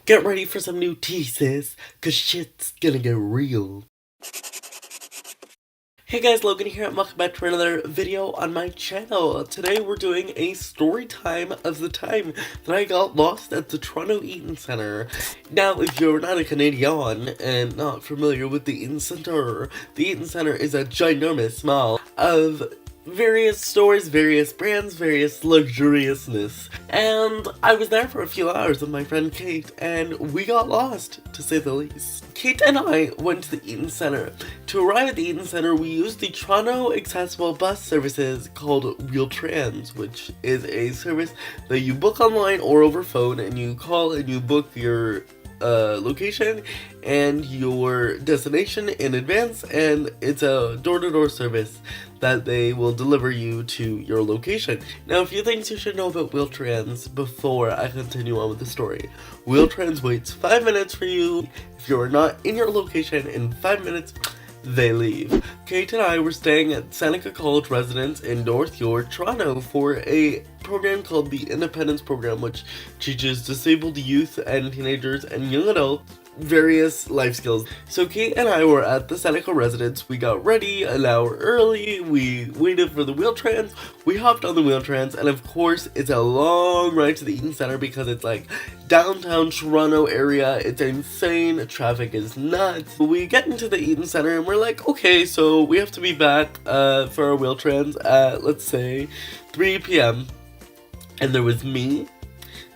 Get ready for some new tea, sis, cause shit's gonna get real. Hey guys, Logan here and welcome back to another video on my channel. Today we're doing a story time of the time that I got lost at the Toronto Eaton Centre. Now, if you're not a Canadian and not familiar with the Eaton Centre is a ginormous mall of various stores, various brands, various luxuriousness. And I was there for a few hours with my friend Kate, and we got lost, to say the least. Kate and I went to the Eaton Centre. To arrive at the Eaton Centre, we used the Toronto accessible bus services called Wheeltrans, which is a service that you book online or over phone, and you call and you book your location and your destination in advance, and it's a door-to-door service that they will deliver you to your location. Now, a few things you should know about Wheeltrans before I continue on with the story. Wheeltrans waits 5 minutes for you. If you're not in your location in 5 minutes, they leave. Kate and I were staying at Seneca College Residence in North York, Toronto for a program called the Independence Program, which teaches disabled youth and teenagers and young adults various life skills. So Kate and I were at the Seneca residence. We got ready an hour early. We waited for the Wheeltrans. We hopped on the Wheeltrans, and of course it's a long ride to the Eaton Centre because it's like downtown Toronto area. It's insane. Traffic is nuts. We get into the Eaton Centre and we're like, okay, so we have to be back for our Wheeltrans at, let's say, 3 p.m. And there was me.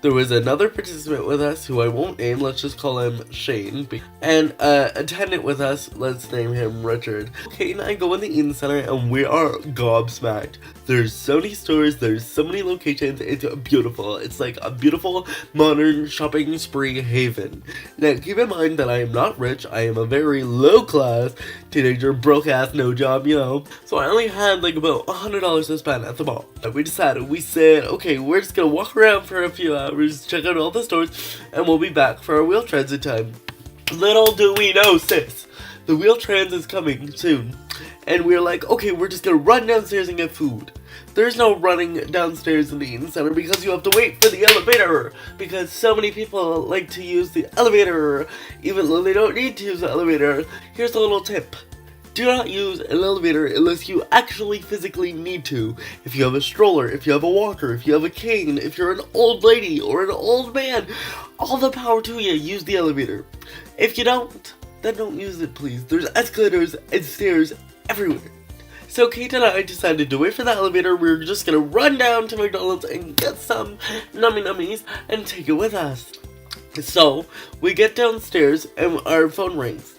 There was another participant with us who I won't name, let's just call him Shane, and attendant with us, let's name him Richard. Kate and I go in the Eaton Centre and we are gobsmacked. There's so many stores, there's so many locations, it's beautiful. It's like a beautiful, modern shopping spree haven. Now, keep in mind that I am not rich, I am a very low-class teenager, broke-ass, no job, you know. So I only had like about $100 to spend at the mall. We said, okay, we're just gonna walk around for a few hours, check out all the stores, and we'll be back for our Wheeltrans in time. Little do we know, sis, the Wheeltrans is coming soon. And we're like, okay, we're just gonna run downstairs and get food. There's no running downstairs in the Eaton Centre because you have to wait for the elevator. Because so many people like to use the elevator, even though they don't need to use the elevator. Here's a little tip. Do not use an elevator unless you actually physically need to. If you have a stroller, if you have a walker, if you have a cane, if you're an old lady or an old man, all the power to you, use the elevator. If you don't, then don't use it, please. There's escalators and stairs everywhere. So Kate and I decided to wait for the elevator. We were just gonna run down to McDonald's and get some nummy nummies and take it with us. So we get downstairs and our phone rings.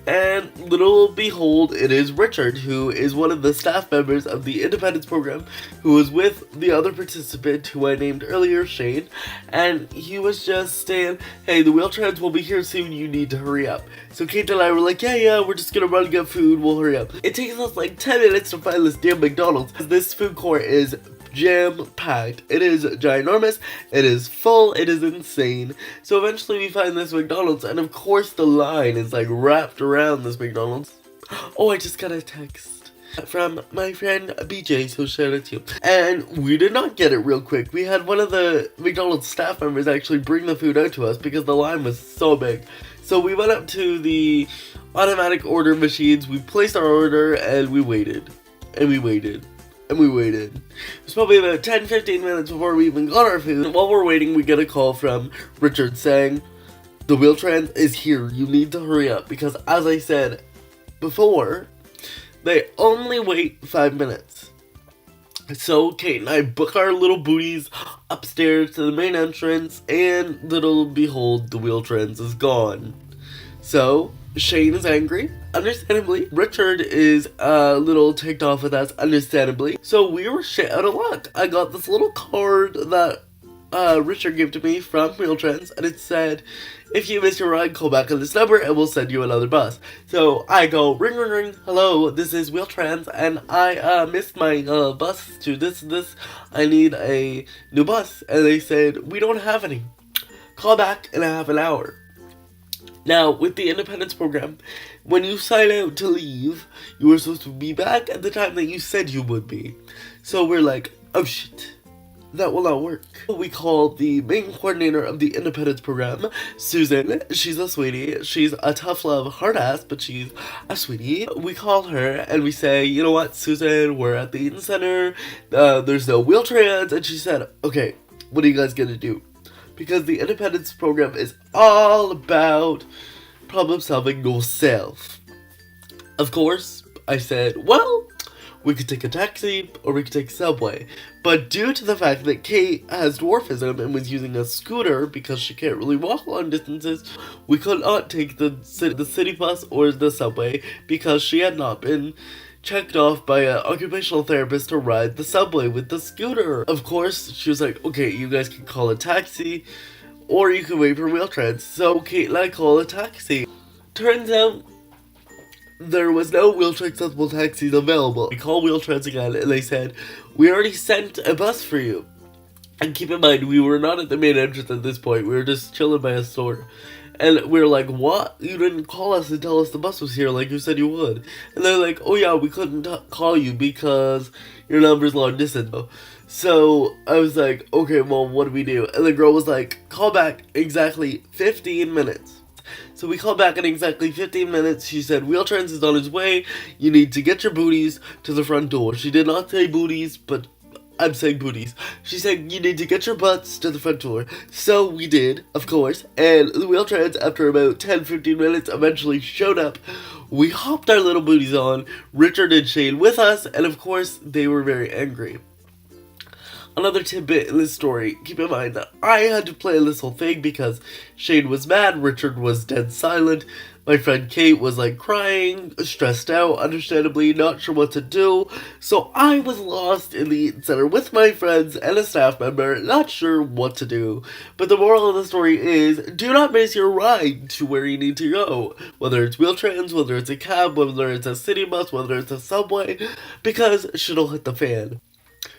And little behold, it is Richard, who is one of the staff members of the Independence Program, who was with the other participant who I named earlier, Shane, and he was just saying, hey, the Wheeltrans will be here soon, you need to hurry up. So Kate and I were like, yeah, we're just gonna run and get food, we'll hurry up. It takes us like 10 minutes to find this damn McDonald's. This food court is jam-packed. It is ginormous, it is full, it is insane. So eventually we find this McDonald's, and of course the line is like wrapped around this McDonald's. Oh, I just got a text from my friend BJ, so shout out to you. And we did not get it real quick. We had one of the McDonald's staff members actually bring the food out to us because the line was so big. So we went up to the automatic order machines, we placed our order, and we waited. And we waited. And we waited. It was probably about 10-15 minutes before we even got our food. And while we're waiting, we get a call from Richard saying, the Wheeltrans is here, you need to hurry up. Because as I said before, they only wait 5 minutes. So Kate and I book our little booties upstairs to the main entrance, and little behold, the Wheeltrans is gone. So Shane is angry, understandably. Richard is a little ticked off with us, understandably. So we were shit out of luck. I got this little card that Richard gave to me from Wheeltrans, and it said, if you miss your ride, call back on this number and we'll send you another bus. So I go, ring, ring, ring, hello, this is Wheeltrans, and I missed my bus to this. I need a new bus. And they said, we don't have any. Call back in half an hour. Now, with the Independence Program, when you sign out to leave, you were supposed to be back at the time that you said you would be. So we're like, oh shit. that will not work. We call the main coordinator of the independence program, Susan. She's a sweetie. She's a tough love hard ass, but she's a sweetie. We call her and we say, you know what, Susan, we're at the Eaton Center. There's no wheelchairs. And she said, okay, what are you guys gonna do? Because the independence program is all about problem solving yourself. Of course, I said, well, we could take a taxi or we could take subway. But due to the fact that Kate has dwarfism and was using a scooter because she can't really walk long distances, we could not take the city bus or the subway because she had not been checked off by an occupational therapist to ride the subway with the scooter. Of course, she was like, okay, you guys can call a taxi or you can wait for wheelchairs. So Kate and I call a taxi. Turns out there was no wheelchair accessible taxis available. We called Wheeltrans again and they said, we already sent a bus for you. And keep in mind, we were not at the main entrance at this point. We were just chilling by a store. And we were like, what? You didn't call us and tell us the bus was here like you said you would. And they're like, oh yeah, we couldn't call you because your number's long distance. So I was like, okay, well, what do we do? And the girl was like, call back exactly 15 minutes. So we called back in exactly 15 minutes. She said, Wheeltrans is on his way. You need to get your booties to the front door. She did not say booties, but I'm saying booties. She said, you need to get your butts to the front door. So we did, of course. And the Wheeltrans, after about 10-15 minutes, eventually showed up. We hopped our little booties on. Richard and Shane with us. And of course, they were very angry. Another tidbit in this story, keep in mind that I had to play this whole thing because Shane was mad, Richard was dead silent, my friend Kate was like crying, stressed out, understandably not sure what to do, so I was lost in the Eaton Center with my friends and a staff member, not sure what to do. But the moral of the story is, do not miss your ride to where you need to go, whether it's Wheeltrans, whether it's a cab, whether it's a city bus, whether it's a subway, because shit'll hit the fan.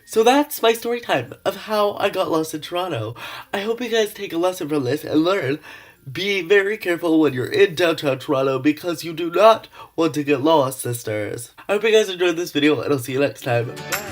So that's my story time of how I got lost in Toronto. I hope you guys take a lesson from this and learn. Be very careful when you're in downtown Toronto because you do not want to get lost, sisters. I hope you guys enjoyed this video and I'll see you next time. Bye.